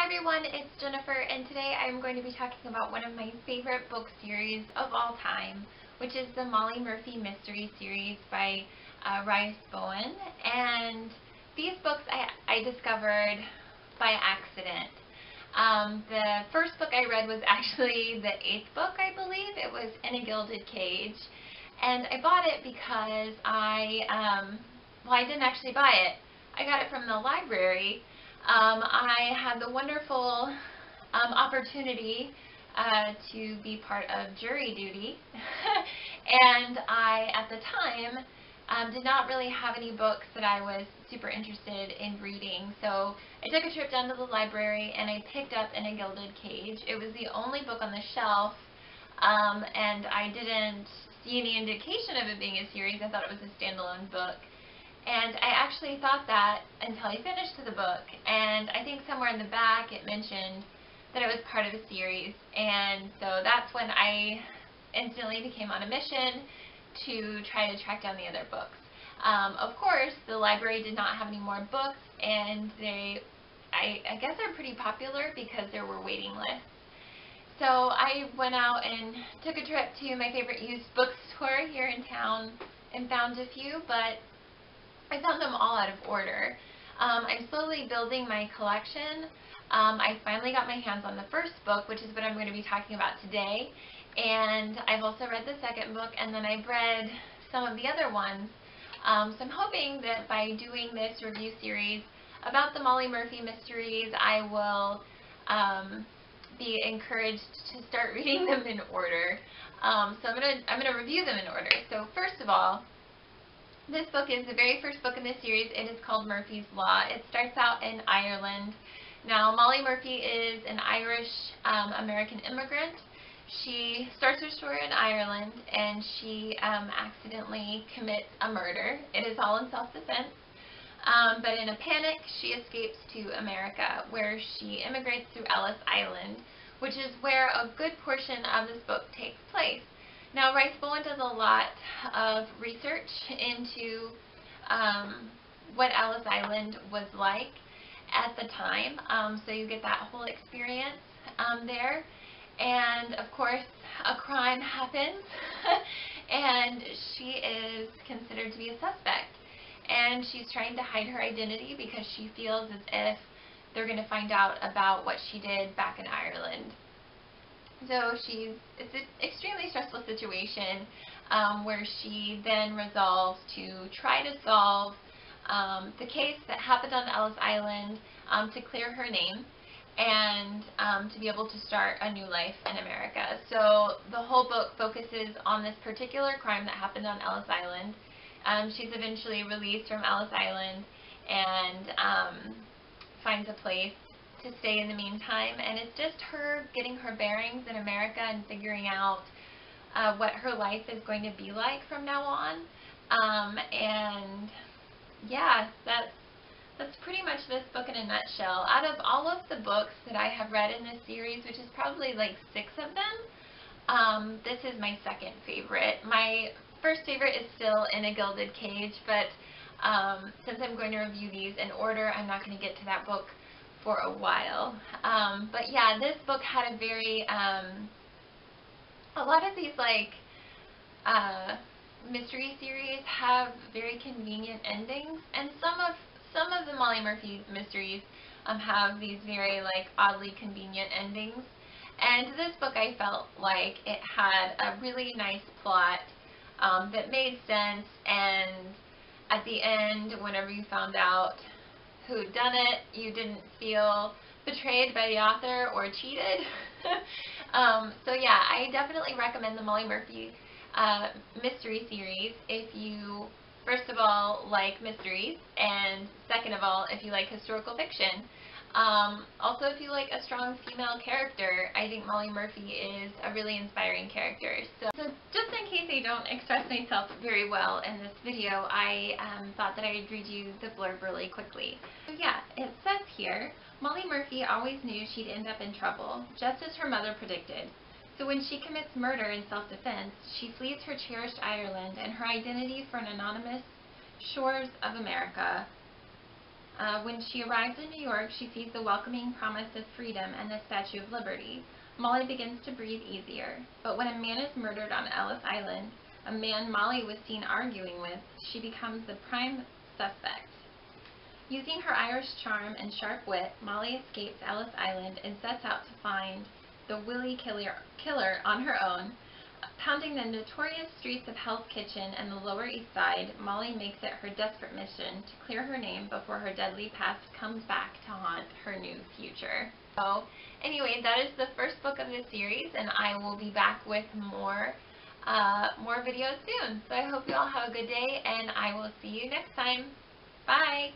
everyone, it's Jennifer, and today I'm going to be talking about one of my favorite book series of all time, which is the Molly Murphy Mystery Series by Rice Bowen. And these books I discovered by accident. The first book I read was actually the 8th book, I believe. It was In a Gilded Cage. And I bought it because I didn't actually buy it. I got it from the library. I had the wonderful opportunity to be part of jury duty, and I, at the time, did not really have any books that I was super interested in reading. So I took a trip down to the library and I picked up In a Gilded Cage. It was the only book on the shelf, and I didn't see any indication of it being a series. I thought it was a standalone book. And I actually thought that until I finished the book, and I think somewhere in the back it mentioned that it was part of a series, and so that's when I instantly became on a mission to try to track down the other books. Of course, the library did not have any more books, and I guess they're pretty popular because there were waiting lists. So I went out and took a trip to my favorite used bookstore here in town and found a few, but I found them all out of order. I'm slowly building my collection. I finally got my hands on the first book, which is what I'm going to be talking about today. And I've also read the second book, and then I've read some of the other ones. So I'm hoping that by doing this review series about the Molly Murphy mysteries, I will be encouraged to start reading them in order. So I'm gonna review them in order. So first of all, this book is the very first book in this series. It is called Murphy's Law. It starts out in Ireland. Now, Molly Murphy is an Irish-American immigrant. She starts her story in Ireland, and she accidentally commits a murder. It is all in self-defense. But in a panic, she escapes to America, where she immigrates through Ellis Island, which is where a good portion of this book takes place. Now, Rice Bowen does a lot of research into what Ellis Island was like at the time, so you get that whole experience there. And, of course, a crime happens, and she is considered to be a suspect. And she's trying to hide her identity because she feels as if they're going to find out about what she did back in Ireland. So it's an extremely stressful situation where she then resolves to try to solve the case that happened on Ellis Island to clear her name and to be able to start a new life in America. So the whole book focuses on this particular crime that happened on Ellis Island. She's eventually released from Ellis Island and finds a place to stay in the meantime, and it's just her getting her bearings in America and figuring out what her life is going to be like from now on. And yeah, that's pretty much this book in a nutshell. Out of all of the books that I have read in this series, which is probably like 6 of them, this is my second favorite. My first favorite is still In a Gilded Cage, but since I'm going to review these in order, I'm not going to get to that book for a while. But yeah, this book had a very, a lot of these like mystery series have very convenient endings, and some of the Molly Murphy mysteries have these very like oddly convenient endings. And this book, I felt like it had a really nice plot that made sense, and at the end, whenever you found out who had done it, you didn't feel betrayed by the author or cheated. So yeah, I definitely recommend the Molly Murphy mystery series if you, first of all, like mysteries, and second of all, if you like historical fiction. Also, if you like a strong female character, I think Molly Murphy is a really inspiring character. So just in case I don't express myself very well in this video, I thought that I'd read you the blurb really quickly. So yeah, it says here, Molly Murphy always knew she'd end up in trouble, just as her mother predicted. So when she commits murder in self-defense, she flees her cherished Ireland and her identity for an anonymous shores of America. When she arrives in New York, she sees the welcoming promise of freedom and the Statue of Liberty. Molly begins to breathe easier. But when a man is murdered on Ellis Island, a man Molly was seen arguing with, she becomes the prime suspect. Using her Irish charm and sharp wit, Molly escapes Ellis Island and sets out to find the Willie killer on her own. Pounding the notorious streets of Hell's Kitchen and the Lower East Side, Molly makes it her desperate mission to clear her name before her deadly past comes back to haunt her new future. So, anyway, that is the first book of the series, and I will be back with more videos soon. So I hope you all have a good day, and I will see you next time. Bye!